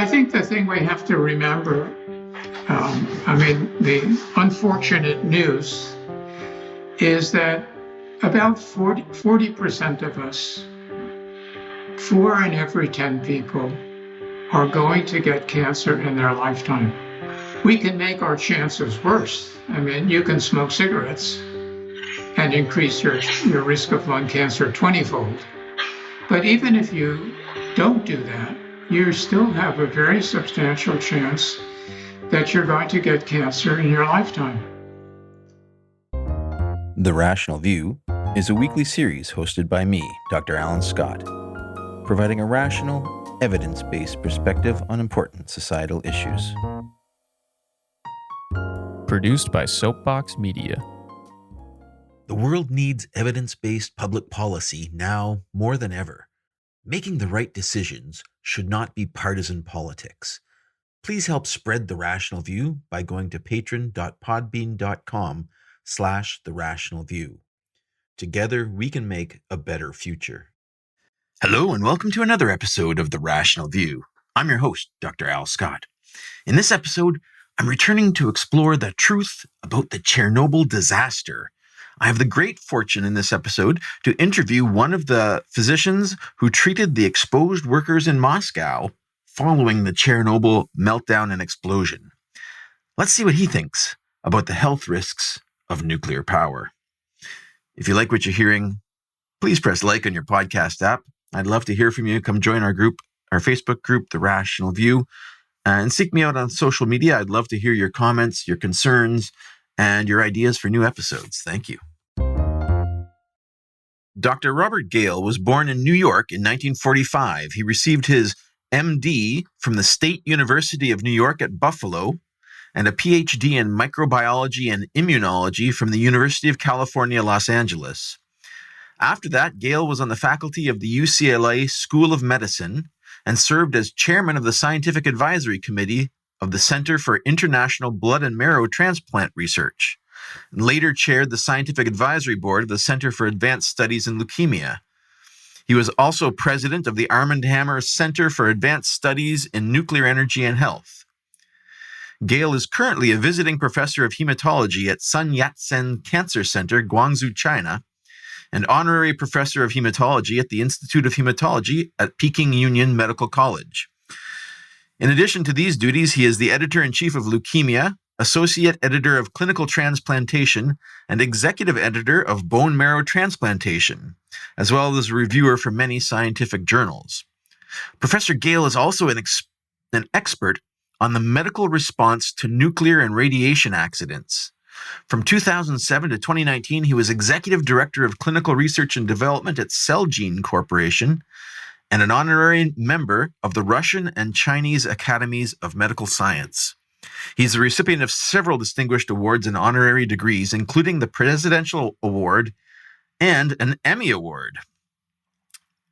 I think the thing we have to remember, the unfortunate news is that about 40% of us, 4 in every 10 people, are going to get cancer in their lifetime. We can make our chances worse. You can smoke cigarettes and increase your risk of lung cancer 20-fold. But even if you don't do that, you still have a very substantial chance that you're going to get cancer in your lifetime. The Rational View is a weekly series hosted by me, Dr. Alan Scott, providing a rational, evidence-based perspective on important societal issues. Produced by Soapbox Media. The world needs evidence-based public policy now more than ever. Making the right decisions should not be partisan politics. Please help spread The Rational View by going to patron.podbean.com/The Rational View. Together, we can make a better future. Hello, and welcome to another episode of The Rational View. I'm your host, Dr. Al Scott. In this episode, I'm returning to explore the truth about the Chernobyl disaster. I have the great fortune in this episode to interview one of the physicians who treated the exposed workers in Moscow following the Chernobyl meltdown and explosion. Let's see what he thinks about the health risks of nuclear power. If you like what you're hearing, please press like on your podcast app. I'd love to hear from you. Come join our group, our Facebook group, The Rational View, and seek me out on social media. I'd love to hear your comments, your concerns, and your ideas for new episodes. Thank you. Dr. Robert Gale was born in New York in 1945. He received his MD from the State University of New York at Buffalo and a PhD in microbiology and immunology from the University of California, Los Angeles. After that, Gale was on the faculty of the UCLA School of Medicine and served as chairman of the Scientific Advisory Committee of the Center for International Blood and Marrow Transplant Research, and later chaired the Scientific Advisory Board of the Center for Advanced Studies in Leukemia. He was also president of the Armand Hammer Center for Advanced Studies in Nuclearenergy and Health. Gale is currently a visiting professor of hematology at Sun Yat-sen Cancer Center, Guangzhou, China, and honorary professor of hematology at the Institute of Hematology at Peking Union Medical College. In addition to these duties, he is the editor-in-chief of Leukemia, associate editor of clinical transplantation, and executive editor of bone marrow transplantation, as well as a reviewer for many scientific journals. Professor Gale is also an expert on the medical response to nuclear and radiation accidents. From 2007 to 2019, he was executive director of clinical research and development at Celgene Corporation and an honorary member of the Russian and Chinese Academies of Medical Science. He's the recipient of several distinguished awards and honorary degrees, including the Presidential Award and an Emmy Award.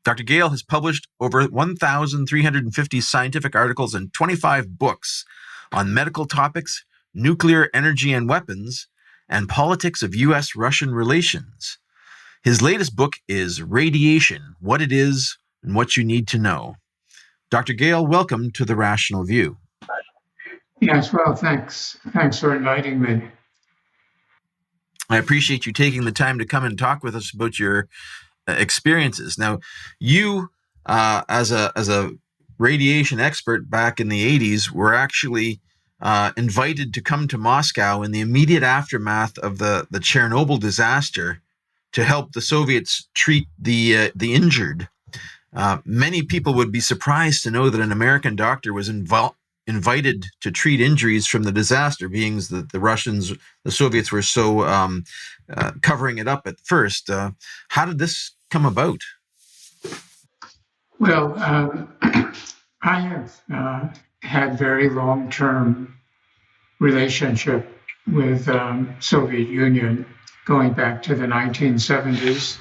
Dr. Gale has published over 1,350 scientific articles and 25 books on medical topics, nuclear energy and weapons, and politics of U.S.-Russian relations. His latest book is Radiation, What It Is and What You Need to Know. Dr. Gale, welcome to The Rational View. Yes, well, thanks. Thanks for inviting me. I appreciate you taking the time to come and talk with us about your experiences. Now, you, as a radiation expert back in the 80s, were actually invited to come to Moscow in the immediate aftermath of the Chernobyl disaster to help the Soviets treat the injured. Many people would be surprised to know that an American doctor was invited to treat injuries from the disaster, being that the Soviets were so covering it up at first. How did this come about? Well, I have had very long-term relationship with Soviet Union going back to the 1970s,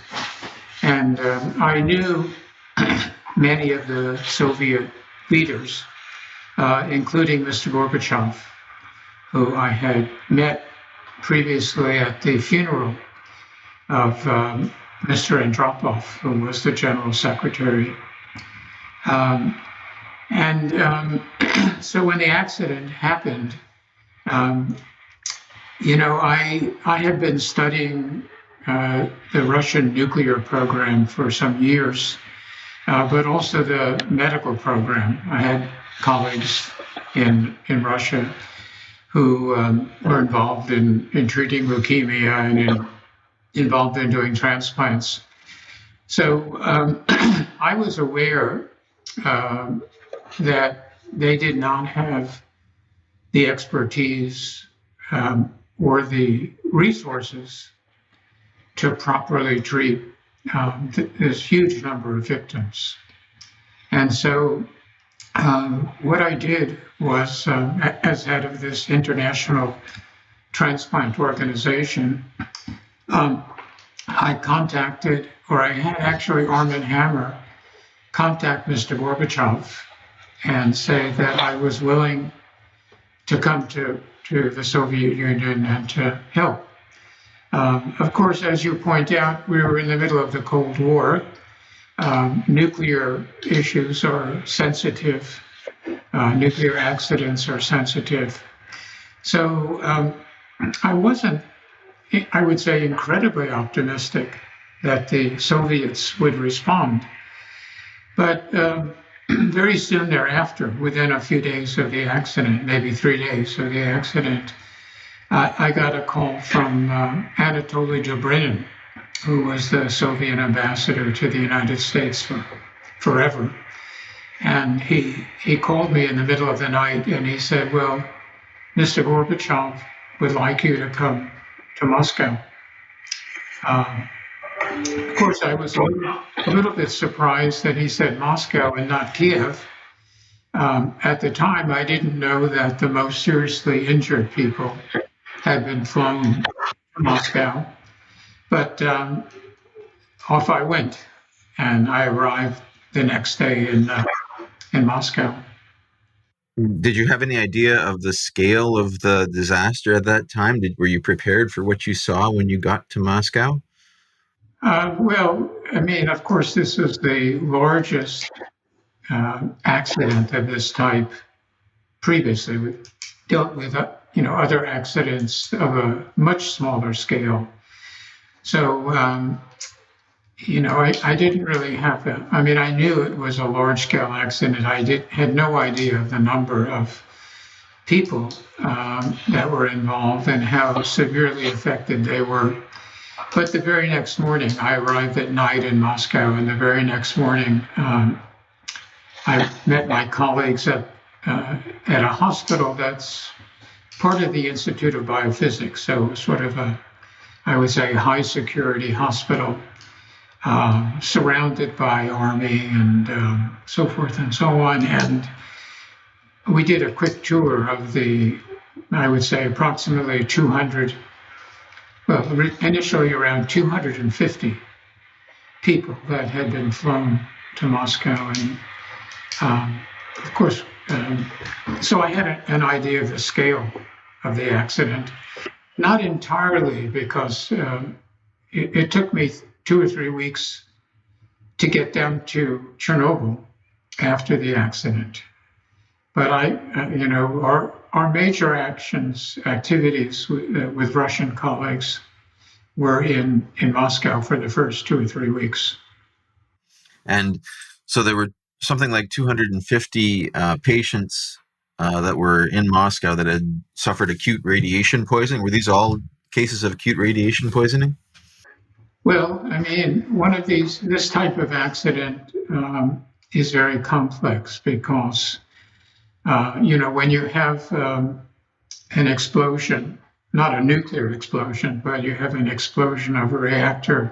and I knew many of the Soviet leaders, including Mr. Gorbachev, who I had met previously at the funeral of Mr. Andropov, who was the general secretary. And so when the accident happened, um, I had been studying the Russian nuclear program for some years, but also the medical program. I had colleagues in Russia who were involved in treating leukemia and involved in doing transplants. So I was aware that they did not have the expertise or the resources to properly treat this huge number of victims. And so what I did was, as head of this international transplant organization, I contacted, or I had actually Armand Hammer contact Mr. Gorbachev and say that I was willing to come to the Soviet Union and to help. Of course, as you point out, we were in the middle of the Cold War. Nuclear issues are sensitive. Nuclear accidents are sensitive. So I wasn't, I would say, incredibly optimistic that the Soviets would respond. But very soon thereafter, within a few days of the accident, maybe 3 days of the accident, I got a call from Anatoly Dobrynin, who was the Soviet ambassador to the United States for forever. And he called me in the middle of the night and he said, well, Mr. Gorbachev would like you to come to Moscow. Of course, I was a little bit surprised that he said Moscow and not Kiev. At the time, I didn't know that the most seriously injured people had been flown to Moscow. But off I went, and I arrived the next day in Moscow. Did you have any idea of the scale of the disaster at that time? Were you prepared for what you saw when you got to Moscow? Well, I mean, of course, this was the largest accident of this type previously. We dealt with, other accidents of a much smaller scale. So, I didn't really have I knew it was a large scale accident. I had no idea of the number of people that were involved and how severely affected they were. But the very next morning, I arrived at night in Moscow, and the very next morning, I met my colleagues at a hospital that's part of the Institute of Biophysics, so sort of I would say, high security hospital, surrounded by Army and so forth and so on. And we did a quick tour of the, I would say, approximately 200, well, initially around 250 people that had been flown to Moscow. And of course, so I had an idea of the scale of the accident. Not entirely, because it took me 2 or 3 weeks to get down to Chernobyl after the accident. But our major activities with Russian colleagues were in Moscow for the first 2 or 3 weeks. And so there were something like 250 patients that were in Moscow that had suffered acute radiation poisoning. Were these all cases of acute radiation poisoning? Well, I mean, this type of accident is very complex because, when you have an explosion, not a nuclear explosion, but you have an explosion of a reactor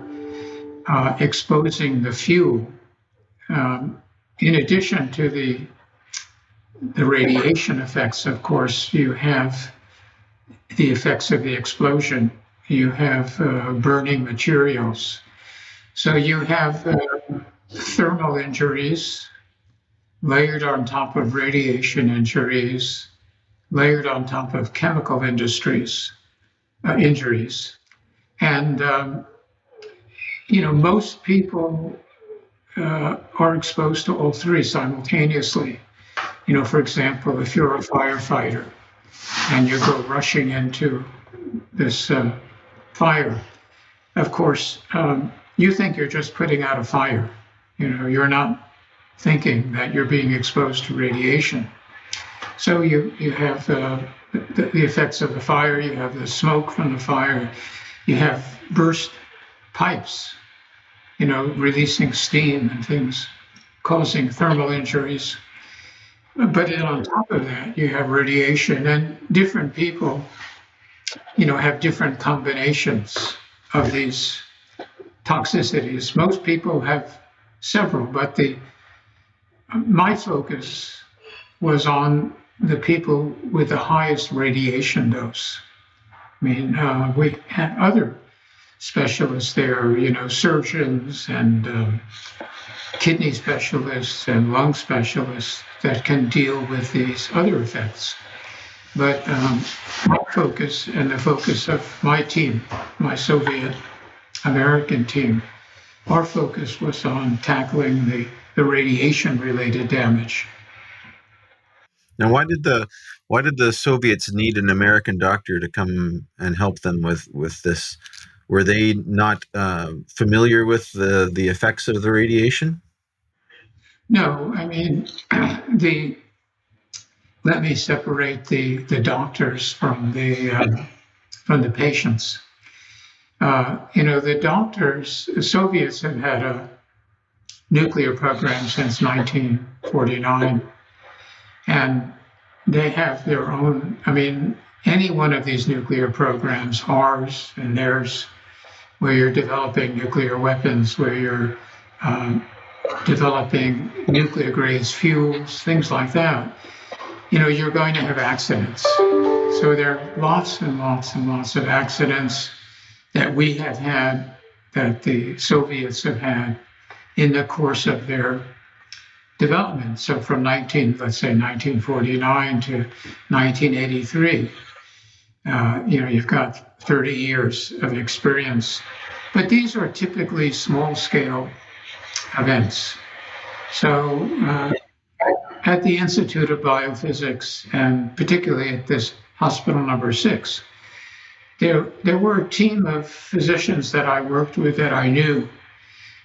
exposing the fuel, in addition to the radiation effects, of course, you have the effects of the explosion. You have burning materials. So you have thermal injuries layered on top of radiation injuries, layered on top of chemical injuries. And, most people are exposed to all three simultaneously. For example, if you're a firefighter and you go rushing into this fire, of course, you think you're just putting out a fire. You're not thinking that you're being exposed to radiation. So you have the effects of the fire, you have the smoke from the fire, you have burst pipes, releasing steam and things, causing thermal injuries. But then on top of that, you have radiation, and different people, have different combinations of these toxicities. Most people have several, but my focus was on the people with the highest radiation dose. We had other specialists there, surgeons and kidney specialists and lung specialists that can deal with these other effects. But my focus and the focus of my team, my Soviet American team, our focus was on tackling the radiation-related damage. Now, why did the Soviets need an American doctor to come and help them with this? Were they not familiar with the effects of the radiation? No, let me separate the doctors from the patients. The doctors, the Soviets have had a nuclear program since 1949. And they have their own, any one of these nuclear programs, ours and theirs, where you're developing nuclear weapons, where you're developing nuclear grade fuels, things like that, you're going to have accidents. So there are lots and lots and lots of accidents that we have had, that the Soviets have had in the course of their development. So from 1949 to 1983, you've got 30 years of experience. But these are typically small-scale events. So at the Institute of Biophysics, and particularly at this hospital number 6, there were a team of physicians that I worked with that I knew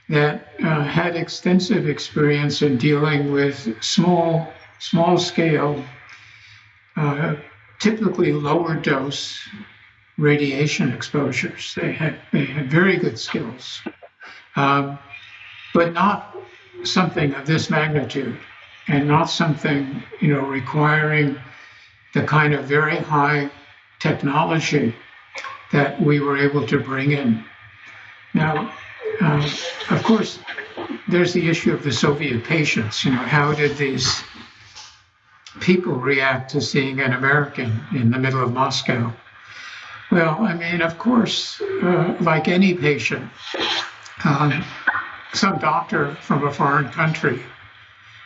that had extensive experience in dealing with small-scale, typically lower dose radiation exposures. They had very good skills, but not something of this magnitude, and not something requiring the kind of very high technology that we were able to bring in. Now, of course, there's the issue of the Soviet patients. How did these people react to seeing an American in the middle of Moscow? Well, of course, like any patient, some doctor from a foreign country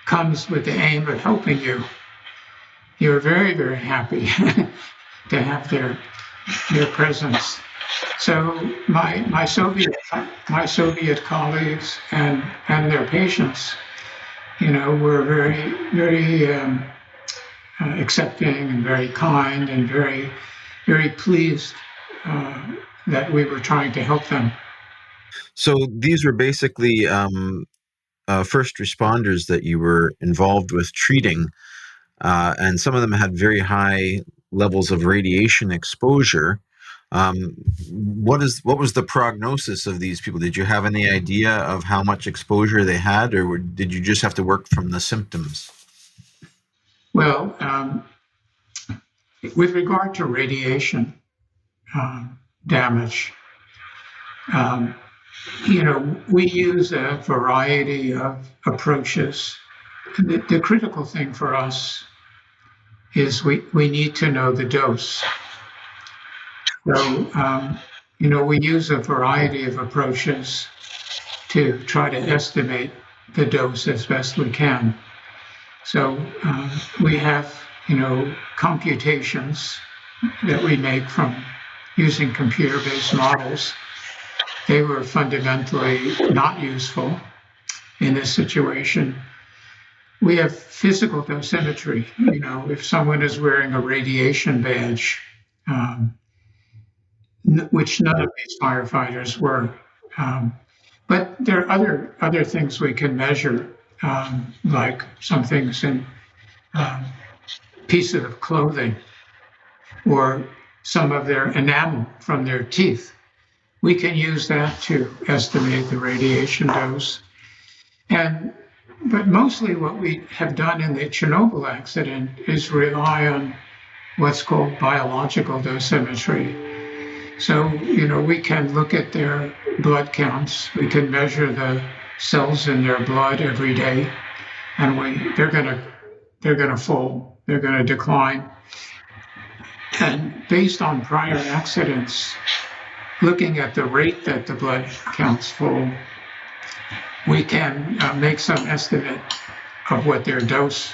comes with the aim of helping you. You're very, very happy to have their presence. So my Soviet colleagues and their patients, were very, very accepting and very kind and very, very pleased that we were trying to help them. So these were basically first responders that you were involved with treating, and some of them had very high levels of radiation exposure. What was the prognosis of these people? Did you have any idea of how much exposure they had, or did you just have to work from the symptoms? Well, with regard to radiation damage, we use a variety of approaches. The critical thing for us is we need to know the dose. So, we use a variety of approaches to try to estimate the dose as best we can. So we have, computations that we make from using computer-based models. They were fundamentally not useful in this situation. we have physical dosimetry. If someone is wearing a radiation badge, which none of these firefighters were. But there are other things we can measure, like some things in pieces of clothing or some of their enamel from their teeth. We can use that to estimate the radiation dose. But mostly what we have done in the Chernobyl accident is rely on what's called biological dosimetry. So, we can look at their blood counts. We can measure the cells in their blood every day, and they're gonna fall. They're gonna decline. And based on prior accidents, looking at the rate that the blood counts fall, we can make some estimate of what their dose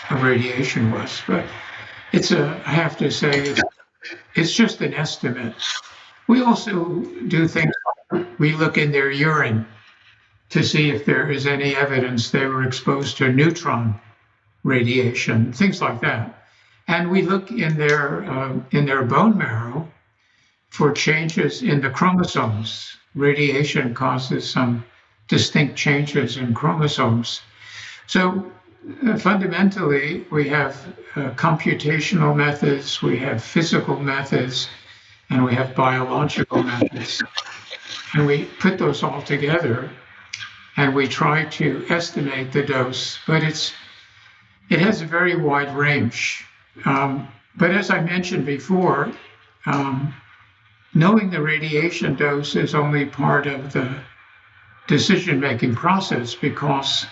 of radiation was. But I have to say, it's just an estimate. We also do things. We look in their urine to see if there is any evidence they were exposed to neutron radiation, things like that. And we look in their bone marrow for changes in the chromosomes. Radiation causes some distinct changes in chromosomes. So fundamentally, we have computational methods, we have physical methods, and we have biological methods. And we put those all together and we try to estimate the dose, but it has a very wide range. But as I mentioned before, knowing the radiation dose is only part of the decision-making process, because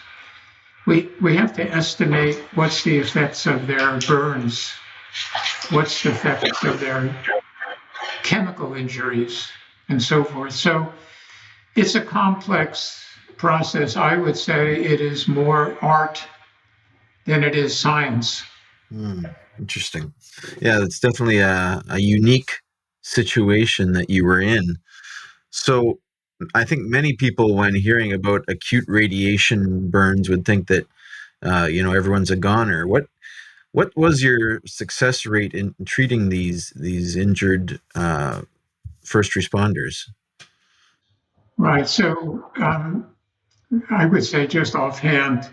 we have to estimate what's the effects of their burns, what's the effects of their chemical injuries, and so forth. So it's a complex process. I would say it is more art than it is science. Interesting. Yeah, it's definitely a unique situation that you were in. So I think many people, when hearing about acute radiation burns, would think that everyone's a goner. What was your success rate in treating these injured first responders? Right. So I would say, just offhand,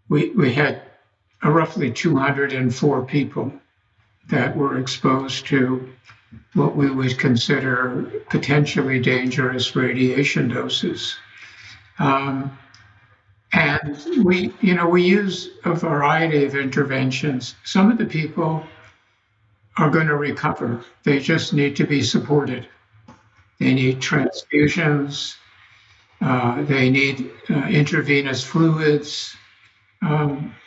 we had roughly 204 people that were exposed to what we would consider potentially dangerous radiation doses. And we use a variety of interventions. Some of the people are going to recover. They just need to be supported. They need transfusions. They need intravenous fluids.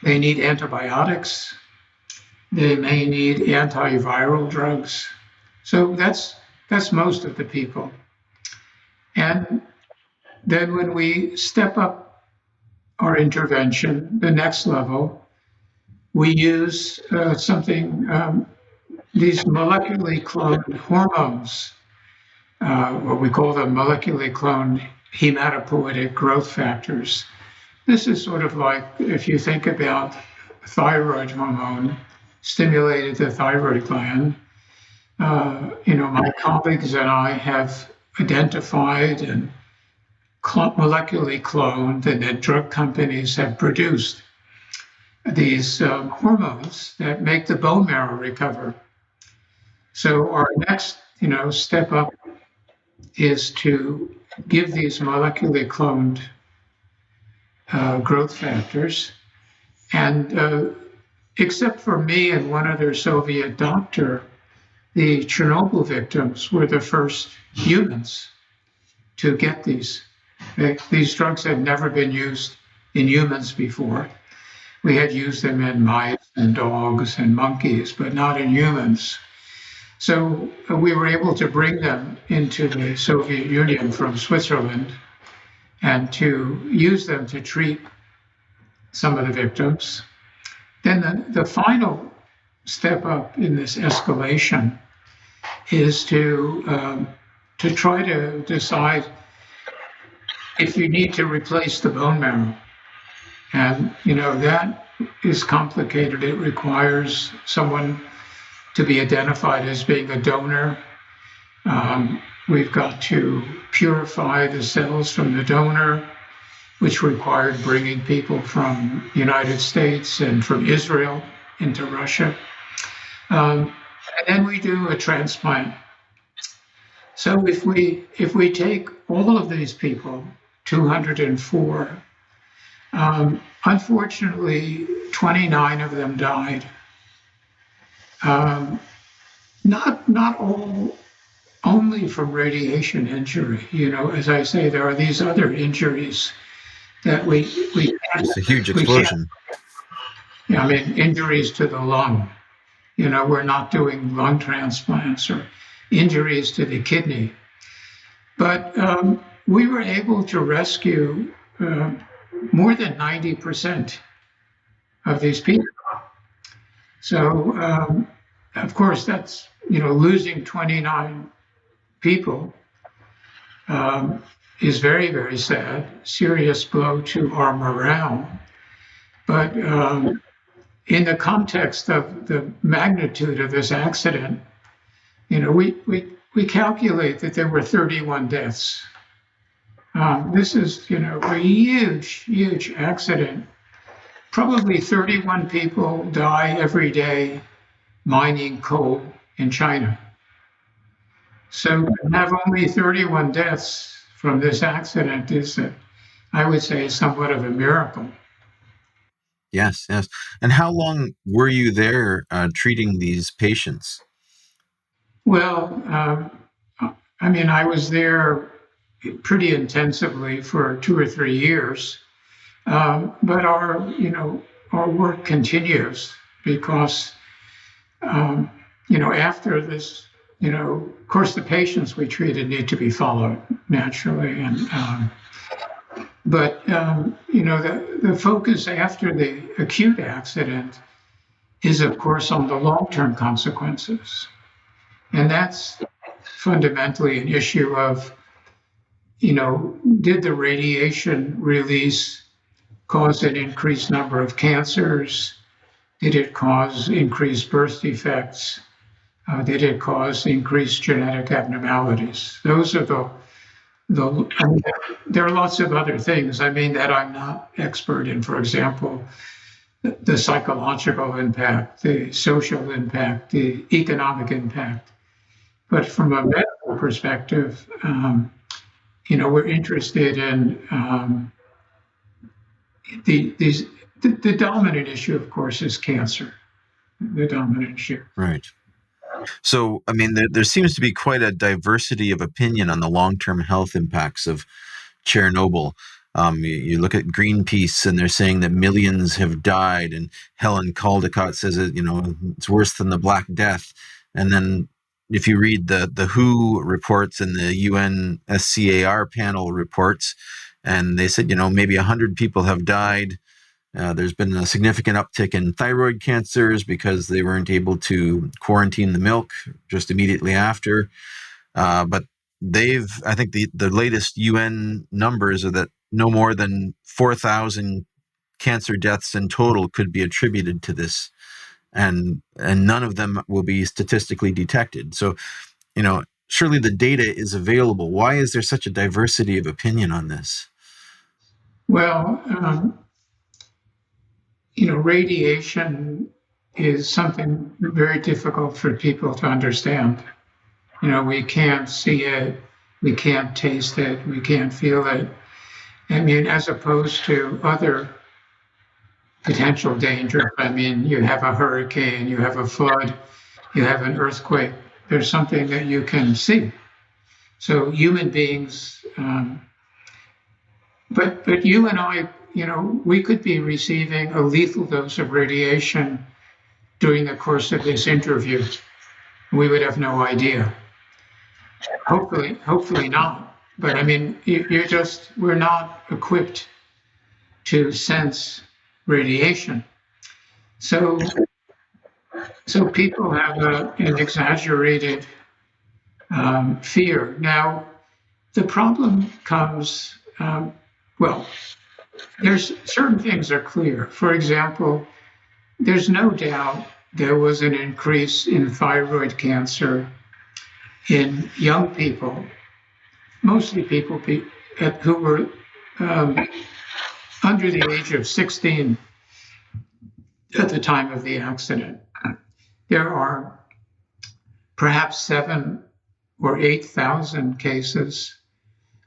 They need antibiotics. They may need antiviral drugs. So that's most of the people. And then when we step up our intervention, the next level, we use these molecularly cloned hormones, what we call the molecularly cloned hematopoietic growth factors. This is sort of like, if you think about thyroid hormone, stimulated the thyroid gland. My colleagues and I have identified and molecularly cloned, and that drug companies have produced these hormones that make the bone marrow recover. So our next, step up is to give these molecularly cloned growth factors. And except for me and one other Soviet doctor, the Chernobyl victims were the first humans to get these. These drugs had never been used in humans before. We had used them in mice and dogs and monkeys, but not in humans. So we were able to bring them into the Soviet Union from Switzerland and to use them to treat some of the victims. Then the final step up in this escalation is to try to decide if you need to replace the bone marrow. And, that is complicated. It requires someone to be identified as being a donor. We've got to purify the cells from the donor, which required bringing people from the United States and from Israel into Russia. And then we do a transplant. So if we take all of these people, 204, unfortunately, 29 of them died. Not all only from radiation injury. As I say, there are these other injuries that we It's a huge explosion. Injuries to the lung. We're not doing lung transplants, or injuries to the kidney. But we were able to rescue more than 90% of these people. So, of course, that's, losing 29 people is very, very sad, serious blow to our morale. But in the context of the magnitude of this accident, we calculate that there were 31 deaths. This is, a huge, huge accident. Probably 31 people die every day mining coal in China. So to have only 31 deaths from this accident is, I would say, somewhat of a miracle. Yes. And how long were you there treating these patients? Well, I was there pretty intensively for 2 or 3 years, but our work continues because, after this, of course, the patients we treated need to be followed naturally, and but the focus after the acute accident is, of course, on the long-term consequences, and that's fundamentally an issue of, did the radiation release cause an increased number of cancers? Did it cause increased birth defects? Did it cause increased genetic abnormalities? Those are there are lots of other things, that I'm not expert in. For example, the psychological impact, the social impact, the economic impact. But from a medical perspective, we're interested in the dominant issue, of course, is cancer. The dominant issue. Right. So, there seems to be quite a diversity of opinion on the long-term health impacts of Chernobyl. You look at Greenpeace, and they're saying that millions have died, and Helen Caldicott says it's worse than the Black Death. And then, if you read the WHO reports and the UNSCAR panel reports, and they said maybe 100 people have died. There's been a significant uptick in thyroid cancers because they weren't able to quarantine the milk just immediately after. But I think the latest UN numbers are that no more than 4,000 cancer deaths in total could be attributed to this. And none of them will be statistically detected. So, surely the data is available. Why is there such a diversity of opinion on this? Well, radiation is something very difficult for people to understand. We can't see it, we can't taste it, we can't feel it. As opposed to other potential dangers. You have a hurricane, you have a flood, you have an earthquake. There's something that you can see. So human beings, but you and I, we could be receiving a lethal dose of radiation during the course of this interview. We would have no idea. Hopefully not. But we're not equipped to sense radiation. So people have an exaggerated fear. Now, the problem comes, there's certain things are clear. For example, there's no doubt there was an increase in thyroid cancer in young people, mostly people who were under the age of 16 at the time of the accident. There are perhaps 7,000 or 8,000 cases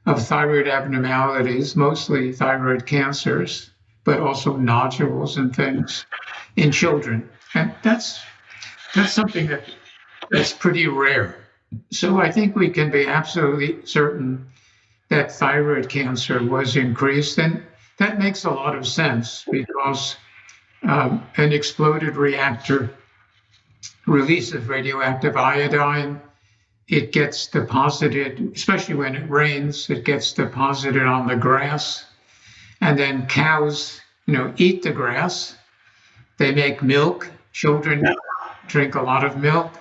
of thyroid abnormalities, mostly thyroid cancers, but also nodules and things in children. And that's something that's pretty rare. So I think we can be absolutely certain that thyroid cancer was increased. And that makes a lot of sense because an exploded reactor releases radioactive iodine. It gets deposited, especially when it rains, it gets deposited on the grass. And then cows, eat the grass. They make milk. Children drink a lot of milk.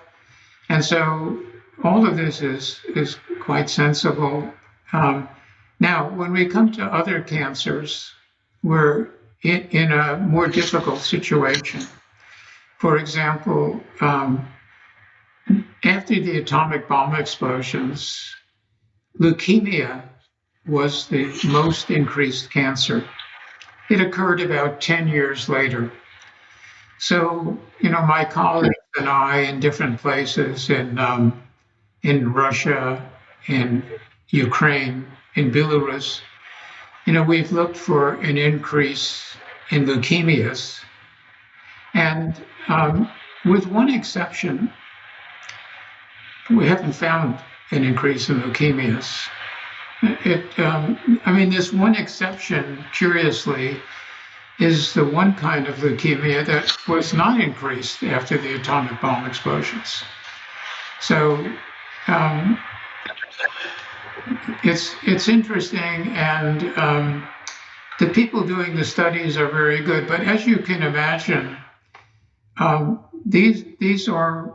And so all of this is quite sensible. Now, when we come to other cancers, we're in a more difficult situation. For example, after the atomic bomb explosions, leukemia was the most increased cancer. It occurred about 10 years later. So, my colleagues and I in different places in Russia, in Ukraine, in Belarus, we've looked for an increase in leukemias. And with one exception, we haven't found an increase in leukemias. This one exception, curiously, is the one kind of leukemia that was not increased after the atomic bomb explosions. So it's interesting, and the people doing the studies are very good. But as you can imagine, these are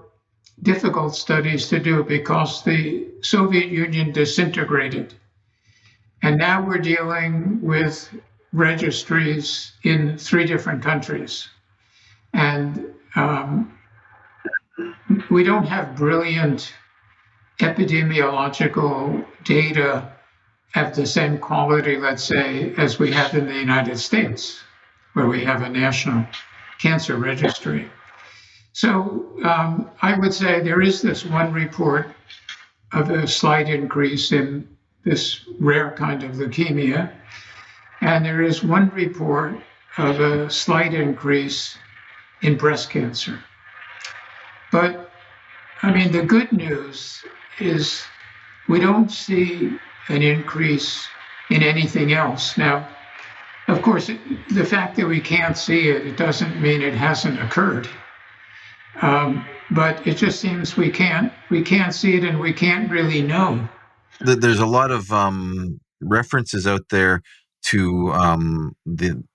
difficult studies to do because the Soviet Union disintegrated. And now we're dealing with registries in 3 different countries. And we don't have brilliant epidemiological data of the same quality, let's say, as we have in the United States, where we have a national cancer registry. So I would say there is this one report of a slight increase in this rare kind of leukemia, and there is one report of a slight increase in breast cancer. But the good news is we don't see an increase in anything else. Now, of course, the fact that we can't see it doesn't mean it hasn't occurred. But it just seems we can't see it, and we can't really know. There's a lot of references out there to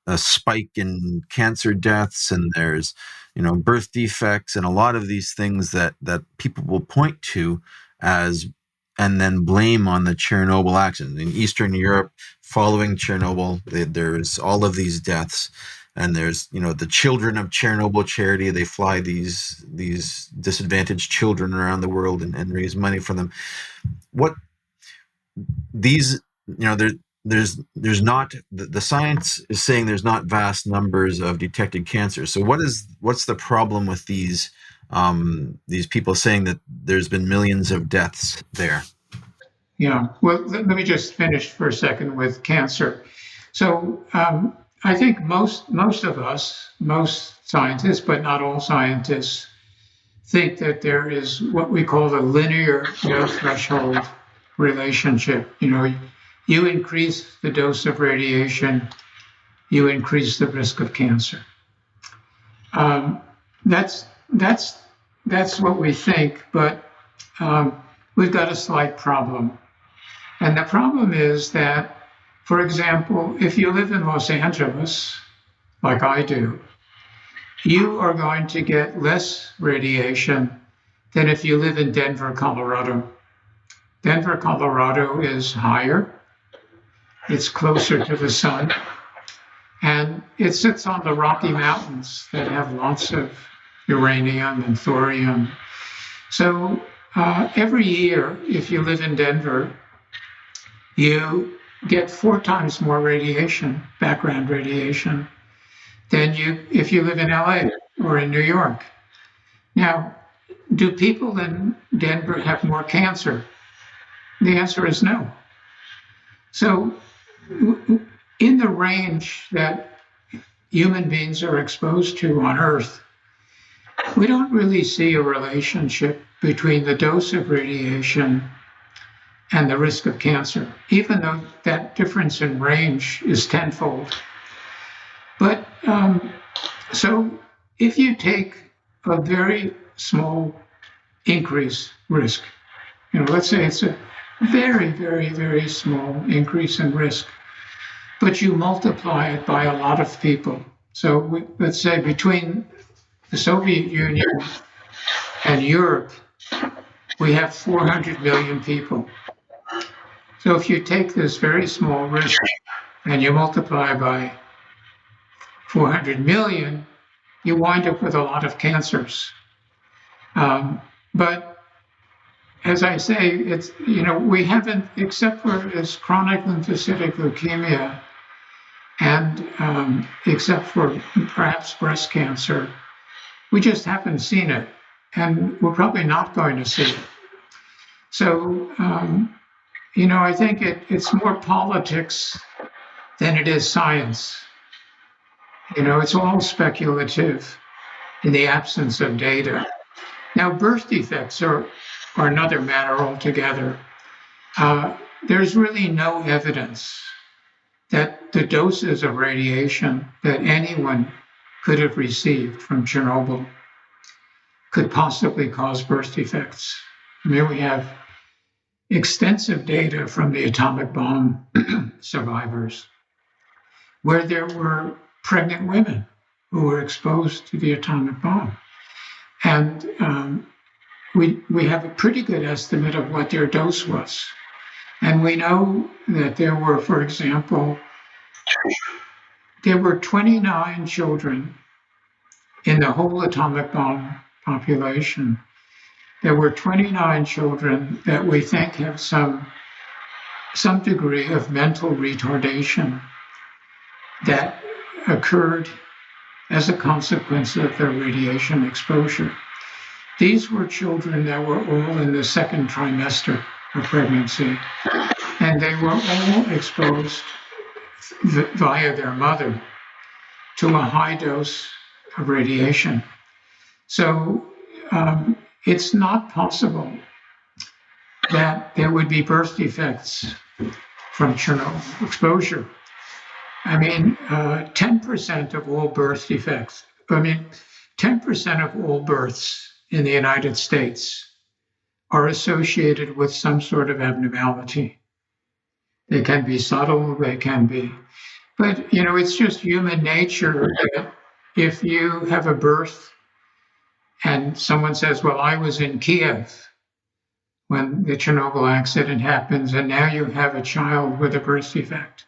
a spike in cancer deaths, and there's birth defects, and a lot of these things that people will point to as and then blame on the Chernobyl accident. In Eastern Europe, following Chernobyl, there's all of these deaths. And there's, the Children of Chernobyl charity. They fly these disadvantaged children around the world and raise money for them. What these, there's not, the science is saying there's not vast numbers of detected cancers. So what's the problem with these people saying that there's been millions of deaths there? Yeah. Well, let me just finish for a second with cancer. So, I think most of us, most scientists, but not all scientists, think that there is what we call the linear dose threshold relationship. You increase the dose of radiation, you increase the risk of cancer. That's what we think, but we've got a slight problem. And the problem is that, for example, if you live in Los Angeles, like I do, you are going to get less radiation than if you live in Denver, Colorado. Denver, Colorado is higher. It's closer to the sun. And it sits on the Rocky Mountains that have lots of uranium and thorium. So every year, if you live in Denver, you get 4 times more radiation, background radiation, than if you live in LA or in New York. Now, do people in Denver have more cancer? The answer is no. So in the range that human beings are exposed to on Earth, we don't really see a relationship between the dose of radiation and the risk of cancer, even though that difference in range is tenfold. But so if you take a very small increase risk, let's say it's a very, very, very small increase in risk, but you multiply it by a lot of people. So let's say between the Soviet Union and Europe, we have 400 million people. So if you take this very small risk and you multiply by 400 million, you wind up with a lot of cancers. But as I say, it's, we haven't, except for this chronic lymphocytic leukemia and except for perhaps breast cancer, we just haven't seen it. And we're probably not going to see it. So, I think it's more politics than it is science. It's all speculative in the absence of data. Now, birth defects are another matter altogether. There's really no evidence that the doses of radiation that anyone could have received from Chernobyl could possibly cause birth defects. I mean, we have extensive data from the atomic bomb survivors where there were pregnant women who were exposed to the atomic bomb. And we have a pretty good estimate of what their dose was. And we know that there were, for example, there were 29 children in the whole atomic bomb population. There were 29 children that we think have some degree of mental retardation that occurred as a consequence of their radiation exposure. These were children that were all in the second trimester of pregnancy, and they were all exposed via their mother to a high dose of radiation. So it's not possible that there would be birth defects from Chernobyl exposure. I mean, 10% of all birth defects, 10% of all births in the United States are associated with some sort of abnormality. They can be subtle, they can be, but it's just human nature that if you have a birth and someone says, well, I was in Kiev when the Chernobyl accident happens, and now you have a child with a birth defect.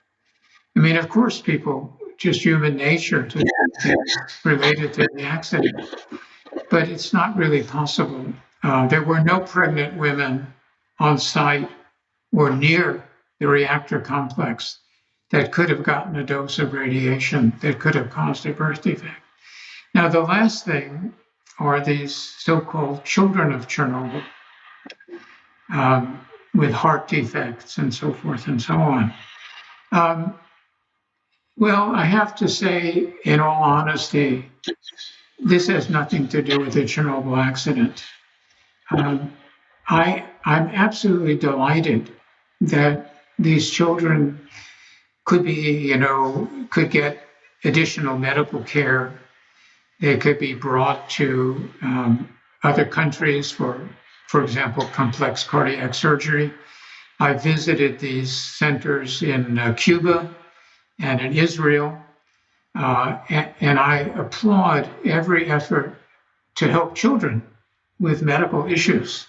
I mean, of course, people, just human nature to things related to the accident, but it's not really possible. There were no pregnant women on site or near the reactor complex that could have gotten a dose of radiation that could have caused a birth defect. Now, the last thing are these so-called children of Chernobyl with heart defects and so forth and so on. Well, I have to say, in all honesty, this has nothing to do with the Chernobyl accident. I'm absolutely delighted that these children could be, could get additional medical care. They could be brought to other countries for example, complex cardiac surgery. I visited these centers in Cuba and in Israel, and I applaud every effort to help children with medical issues.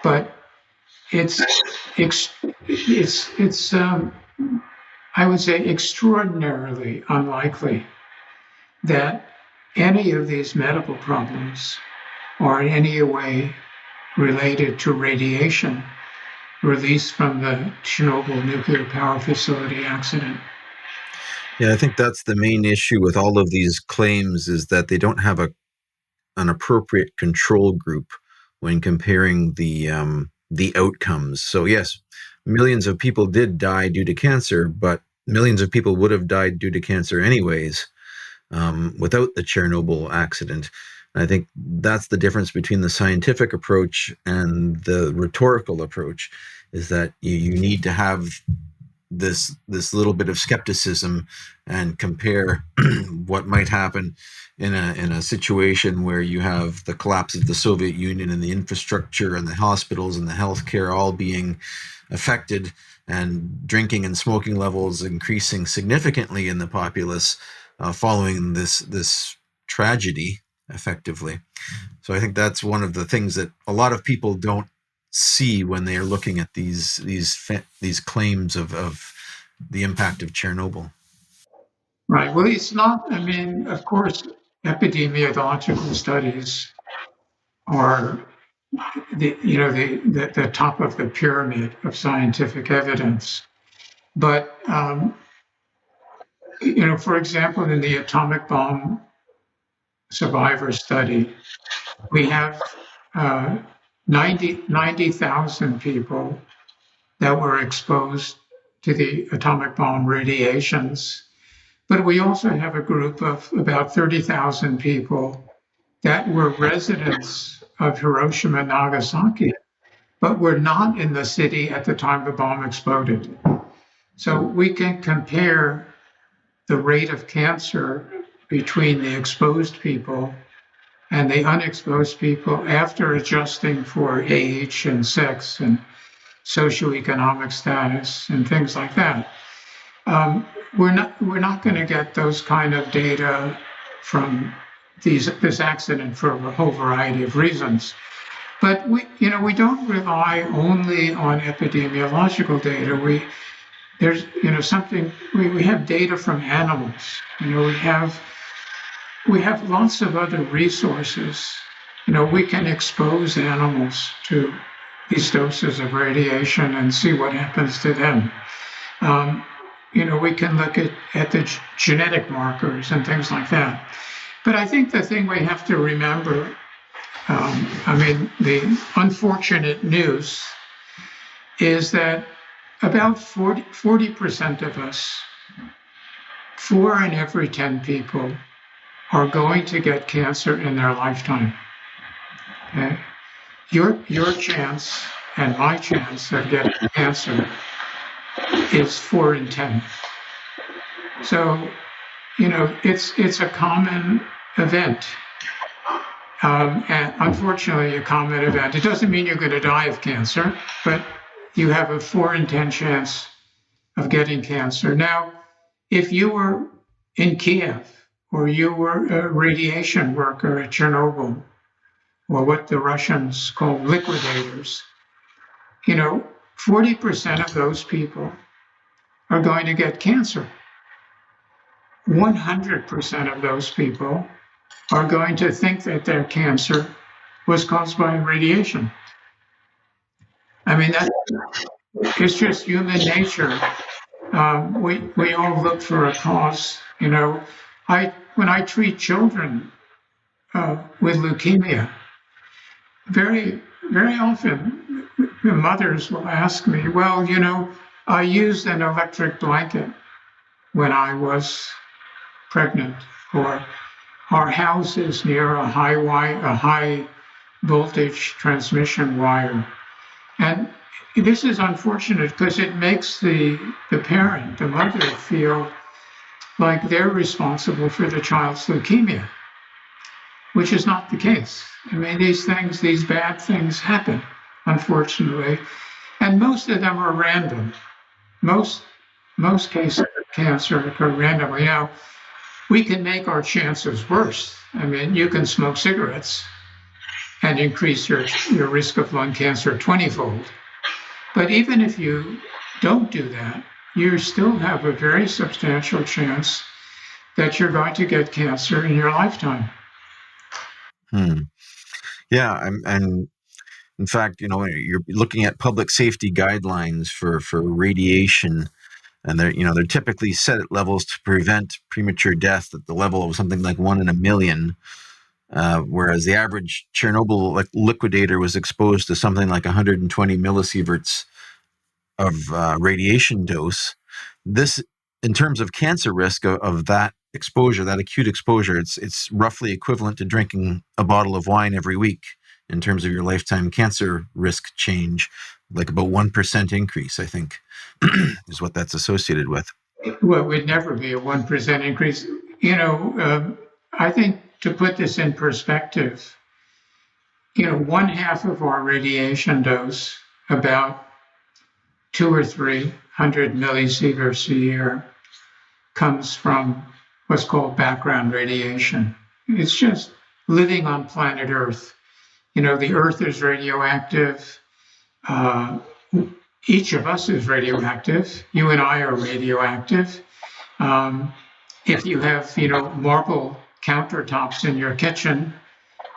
But it's I would say, extraordinarily unlikely that any of these medical problems are in any way related to radiation released from the Chernobyl nuclear power facility accident. Yeah, I think that's the main issue with all of these claims, is that they don't have an appropriate control group when comparing the outcomes. So yes, millions of people did die due to cancer, but millions of people would have died due to cancer anyways, without the Chernobyl accident. And I think that's the difference between the scientific approach and the rhetorical approach, is that you need to have this little bit of skepticism and compare what might happen in a situation where you have the collapse of the Soviet Union and the infrastructure and the hospitals and the healthcare all being affected, and drinking and smoking levels increasing significantly in the populace following this tragedy, effectively. So I think that's one of the things that a lot of people don't see when they are looking at these claims of the impact of Chernobyl. Right. Well, it's not, I mean, of course, epidemiological studies are the top of the pyramid of scientific evidence. But, for example, in the atomic bomb survivor study, we have 90,000 people that were exposed to the atomic bomb radiations. But we also have a group of about 30,000 people that were residents of Hiroshima and Nagasaki, but were not in the city at the time the bomb exploded. So we can compare the rate of cancer between the exposed people and the unexposed people after adjusting for age and sex and socioeconomic status and things like that. We're not going to get those kind of data from this accident for a whole variety of reasons. But we don't rely only on epidemiological data. We have data from animals. We have lots of other resources. We can expose animals to these doses of radiation and see what happens to them. We can look at the genetic markers and things like that. But I think the thing we have to remember, the unfortunate news is that about 40% of us, 4 in every 10 people, are going to get cancer in their lifetime. Okay? Your chance and my chance of getting cancer is 4 in 10. So, it's a common event. And unfortunately, a common event. It doesn't mean you're going to die of cancer, but you have a 4 in 10 chance of getting cancer. Now, if you were in Kiev, or you were a radiation worker at Chernobyl, or what the Russians call liquidators, 40% of those people are going to get cancer. 100% of those people are going to think that their cancer was caused by radiation. It's just human nature. We all look for a cause. When I treat children with leukemia, very, very often the mothers will ask me, well, I used an electric blanket when I was pregnant, or our house is near a high voltage transmission wire. And this is unfortunate because it makes the parent, the mother, feel like they're responsible for the child's leukemia, which is not the case. These bad things happen, unfortunately, and most of them are random. Most cases of cancer occur randomly. Now, we can make our chances worse. You can smoke cigarettes and increase your risk of lung cancer 20-fold. But even if you don't do that, you still have a very substantial chance that you're going to get cancer in your lifetime. Yeah, and in fact, you're looking at public safety guidelines for radiation, and they're typically set at levels to prevent premature death at the level of something like 1 in a million, whereas the average Chernobyl liquidator was exposed to something like 120 millisieverts of radiation dose. This, in terms of cancer risk of that exposure, that acute exposure, it's roughly equivalent to drinking a bottle of wine every week in terms of your lifetime cancer risk change, like about 1% increase, I think, is what that's associated with. Well, it would never be a 1% increase. I think to put this in perspective, 1/2 of our radiation dose, about 200 or 300 millisieverts a year, comes from what's called background radiation. It's just living on planet Earth. The Earth is radioactive. Each of us is radioactive. You and I are radioactive. If you have, marble countertops in your kitchen,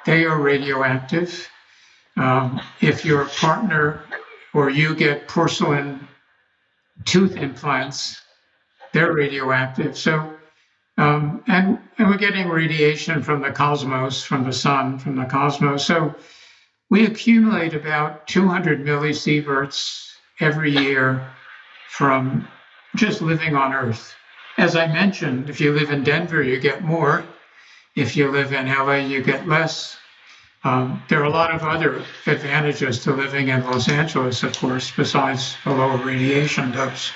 they are radioactive. If your partner or you get porcelain tooth implants, they're radioactive. So, and we're getting radiation from the cosmos, from the sun, from the cosmos. So we accumulate about 200 millisieverts every year from just living on Earth. As I mentioned, if you live in Denver, you get more. If you live in LA, you get less. There are a lot of other advantages to living in Los Angeles, of course, besides a lower radiation dose,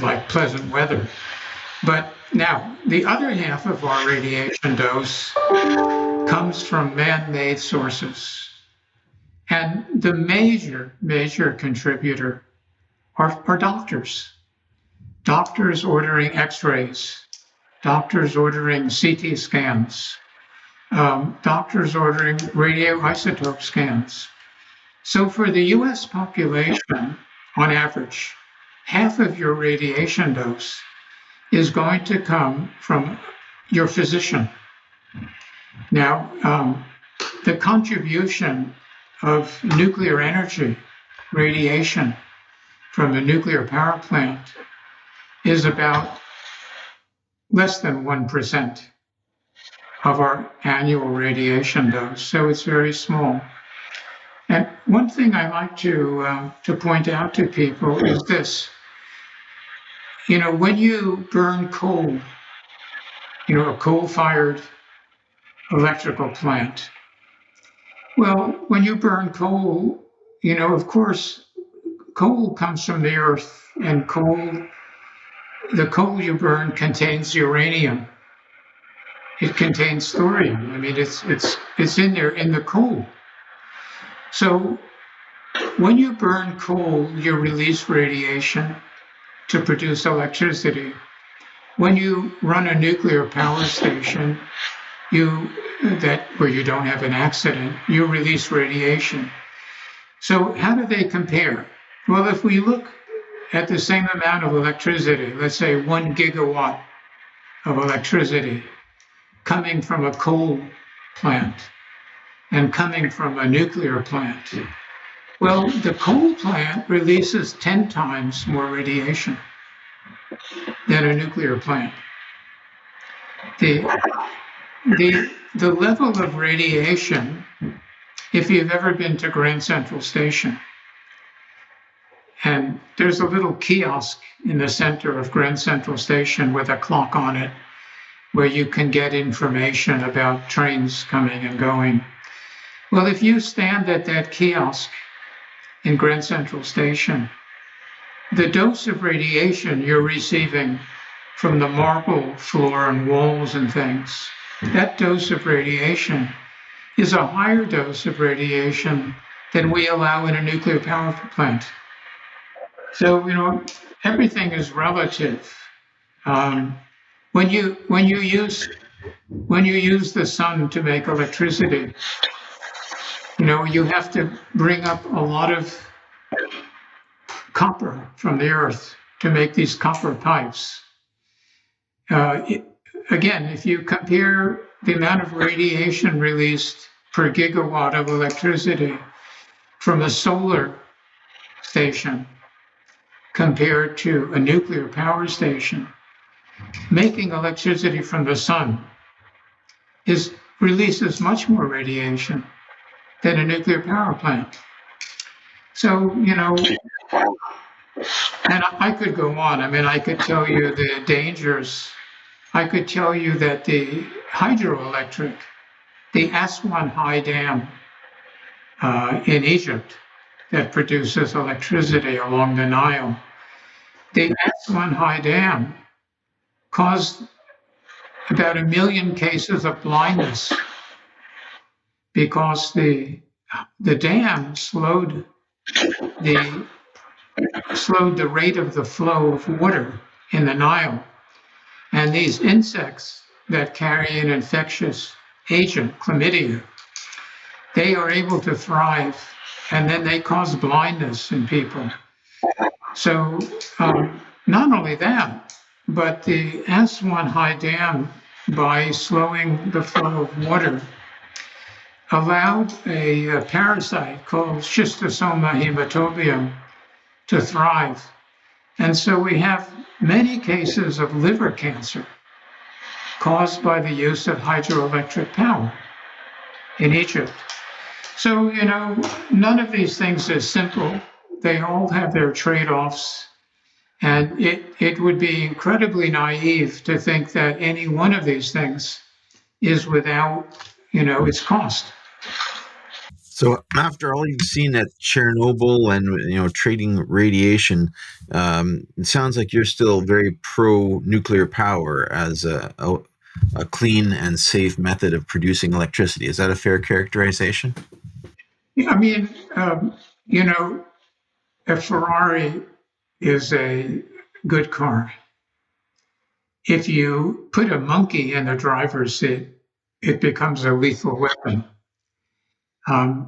like pleasant weather. But now, the other half of our radiation dose comes from man-made sources. And the major contributor are doctors. Doctors ordering X-rays, doctors ordering CT scans, doctors ordering radioisotope scans. So for the US population, on average, half of your radiation dose is going to come from your physician. Now, the contribution of nuclear energy, radiation from a nuclear power plant is about less than 1% of our annual radiation dose. So it's very small. And one thing I like to point out to people is this. When you burn coal, a coal-fired electrical plant, well, when you burn coal, of course, coal comes from the earth, and the coal you burn contains uranium. It contains thorium. I mean, it's in there in the coal. So when you burn coal, you release radiation to produce electricity. When you run a nuclear power station, where you don't have an accident, you release radiation. So how do they compare? Well, if we look at the same amount of electricity, let's say 1 gigawatt of electricity coming from a coal plant and coming from a nuclear plant, well, the coal plant releases 10 times more radiation than a nuclear plant. The level of radiation, if you've ever been to Grand Central Station, and there's a little kiosk in the center of Grand Central Station with a clock on it where you can get information about trains coming and going. Well, if you stand at that kiosk in Grand Central Station, the dose of radiation you're receiving from the marble floor and walls and things, that dose of radiation is a higher dose of radiation than we allow in a nuclear power plant. So, everything is relative. When you use the sun to make electricity, you have to bring up a lot of copper from the earth. to make these copper pipes. Again, if you compare the amount of radiation released per gigawatt of electricity from a solar station compared to a nuclear power station, making electricity from the sun releases much more radiation than a nuclear power plant. So, and I could go on. I mean, I could tell you the dangers. I could tell you that the hydroelectric, the Aswan High Dam in Egypt that produces electricity along the Nile, the Aswan High Dam caused about 1 million cases of blindness because the dam slowed the rate of the flow of water in the Nile. And these insects that carry an infectious agent, chlamydia, they are able to thrive, and then they cause blindness in people. So not only that, but the Aswan High Dam, by slowing the flow of water, allowed a parasite called Schistosoma hematobium to thrive. And so we have many cases of liver cancer caused by the use of hydroelectric power in Egypt. So, none of these things is simple. They all have their trade-offs. And it would be incredibly naive to think that any one of these things is without, its cost. So after all you've seen at Chernobyl and trading radiation, it sounds like you're still very pro nuclear power as a clean and safe method of producing electricity. Is that a fair characterization? I mean, a Ferrari is a good car. If you put a monkey in the driver's seat, it becomes a lethal weapon. There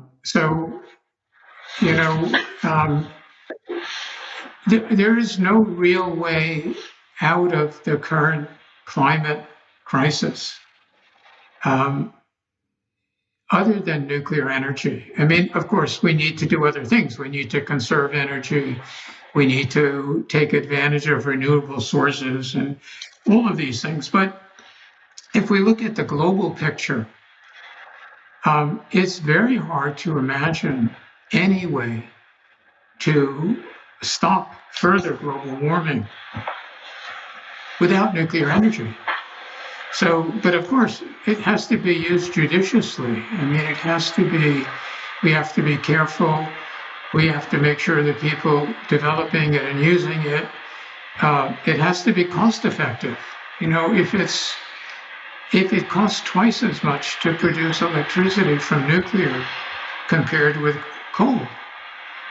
is no real way out of the current climate crisis other than nuclear energy. I mean, of course, we need to do other things. We need to conserve energy. We need to take advantage of renewable sources and all of these things. But if we look at the global picture, it's very hard to imagine any way to stop further global warming without nuclear energy. So, but of course, it has to be used judiciously. I mean, we have to be careful. We have to make sure that people developing it and using it, it has to be cost effective. If it costs twice as much to produce electricity from nuclear compared with coal,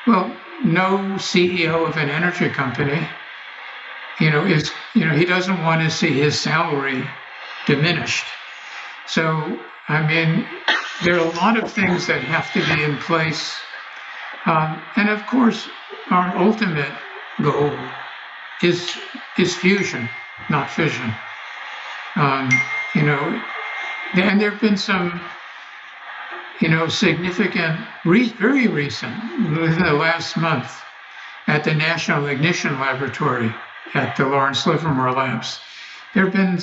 well, no CEO of an energy company, he doesn't want to see his salary diminished. So, I mean, there are a lot of things that have to be in place. And of course, our ultimate goal is fusion, not fission. And there have been some, significant, very recent, within the last month, at the National Ignition Laboratory at the Lawrence Livermore Labs. There have been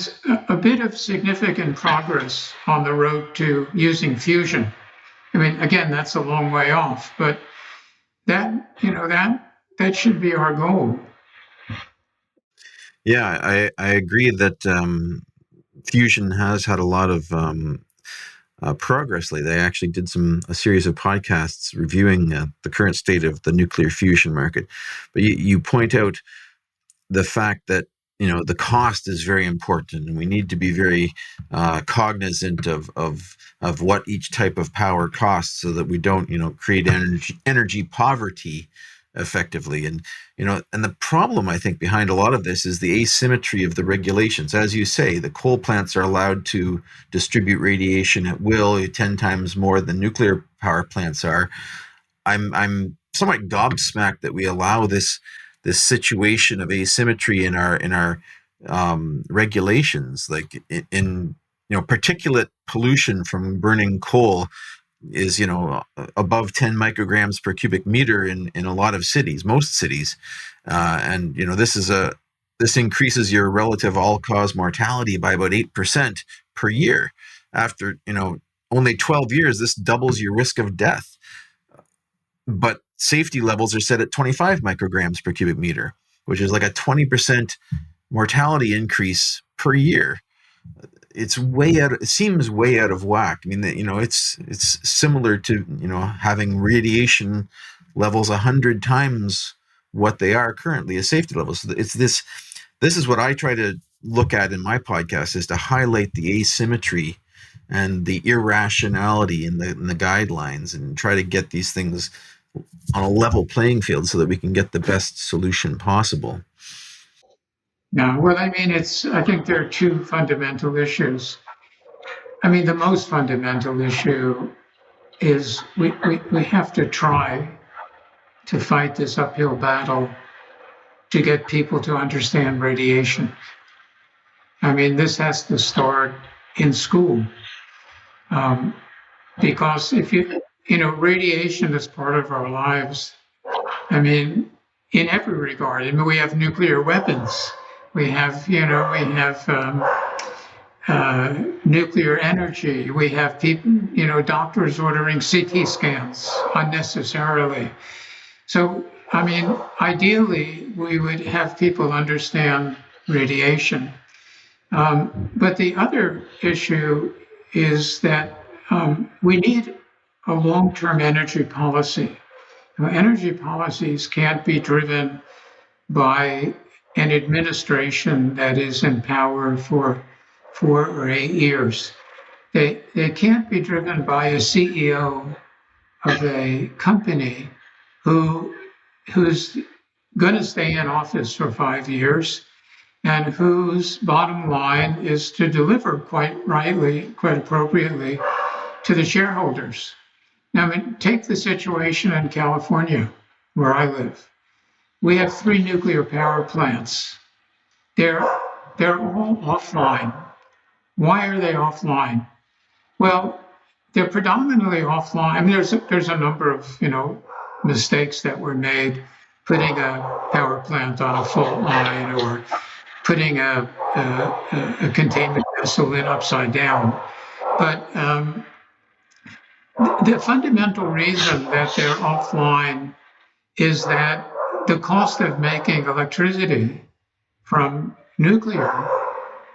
a bit of significant progress on the road to using fusion. I mean, again, that's a long way off, but that should be our goal. Yeah, I agree that fusion has had a lot of progress lately. I actually did a series of podcasts reviewing the current state of the nuclear fusion market. But you point out the fact that the cost is very important, and we need to be very cognizant of what each type of power costs, so that we don't create energy poverty effectively. And and the problem, I think, behind a lot of this is the asymmetry of the regulations. As you say, the coal plants are allowed to distribute radiation at will 10 times more than nuclear power plants are. I'm somewhat gobsmacked that we allow this this situation of asymmetry in our regulations, like in particulate pollution from burning coal is above 10 micrograms per cubic meter in a lot of cities, most cities, and this increases your relative all-cause mortality by about 8% per year. After only 12 years, this doubles your risk of death. But safety levels are set at 25 micrograms per cubic meter, which is like a 20% mortality increase per year. It seems way out of whack. I mean, it's similar to having radiation levels 100 times what they are currently as safety levels. So it's this is what I try to look at in my podcast, is to highlight the asymmetry and the irrationality in the guidelines, and try to get these things on a level playing field so that we can get the best solution possible. No, well, I mean, I think there are two fundamental issues. I mean, the most fundamental issue is we have to try to fight this uphill battle to get people to understand radiation. I mean, this has to start in school, because if radiation is part of our lives. I mean, in every regard. I mean, we have nuclear weapons. We have nuclear energy. We have people, doctors ordering CT scans unnecessarily. So, I mean, ideally, we would have people understand radiation. But the other issue is that we need a long-term energy policy. Energy policies can't be driven by an administration that is in power for 4 or 8 years. They can't be driven by a CEO of a company who's going to stay in office for 5 years and whose bottom line is to deliver quite appropriately to the shareholders. Now, I mean, take the situation in California, where I live. We have 3 nuclear power plants. They're all offline. Why are they offline? Well, they're predominantly offline. I mean, there's a number of mistakes that were made, putting a power plant on a fault line or putting a containment vessel in upside down. But the fundamental reason that they're offline is that the cost of making electricity from nuclear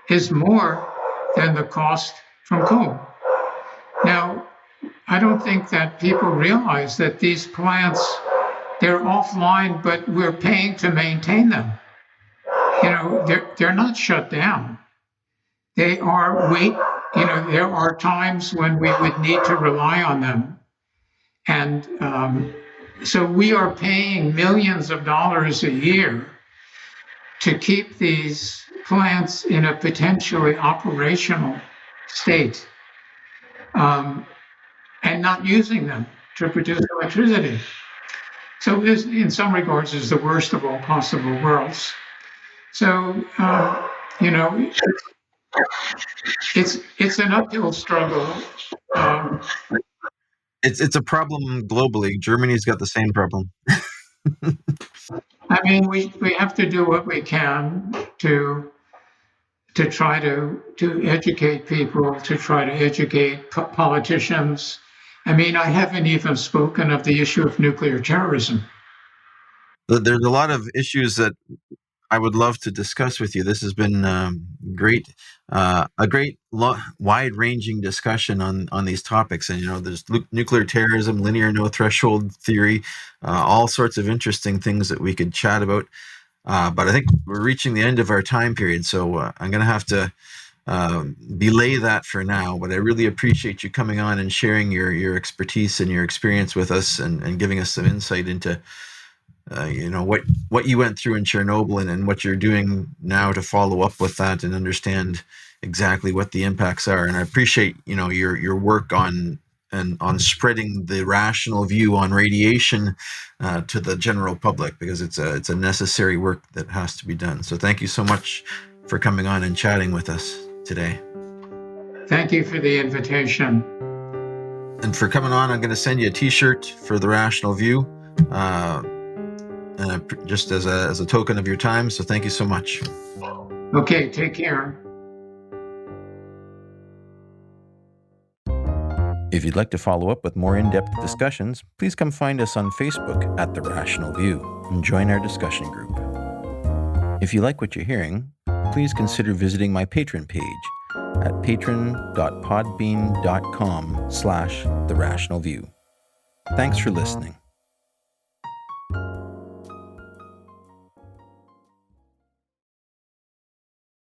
is more than the cost from coal. Now, I don't think that people realize that these plants, they're offline, but we're paying to maintain them. They're not shut down. They are there are times when we would need to rely on them. And so we are paying millions of dollars a year to keep these plants in a potentially operational state, and not using them to produce electricity. So this, in some regards, is the worst of all possible worlds. So, it's an uphill struggle. It's a problem globally. Germany's got the same problem. I mean, we have to do what we can to try to educate people, to try to educate politicians. I mean, I haven't even spoken of the issue of nuclear terrorism. There's a lot of issues that I would love to discuss with you. This has been great, a great wide-ranging discussion on these topics. And there's nuclear terrorism, linear no threshold theory, all sorts of interesting things that we could chat about. But I think we're reaching the end of our time period, so I'm going to have to belay that for now. But I really appreciate you coming on and sharing your expertise and your experience with us, and giving us some insight into what you went through in Chernobyl, and what you're doing now to follow up with that and understand exactly what the impacts are. And I appreciate your work on and on spreading the rational view on radiation to the general public, because it's a necessary work that has to be done. So thank you so much for coming on and chatting with us today. Thank you for the invitation. And for coming on, I'm going to send you a T-shirt for the Rational View, just as a token of your time. So thank you so much. Okay, take care. If you'd like to follow up with more in-depth discussions, please come find us on Facebook at The Rational View and join our discussion group. If you like what you're hearing, please consider visiting my Patreon page at patron.podbean.com/therationalview. Thanks for listening.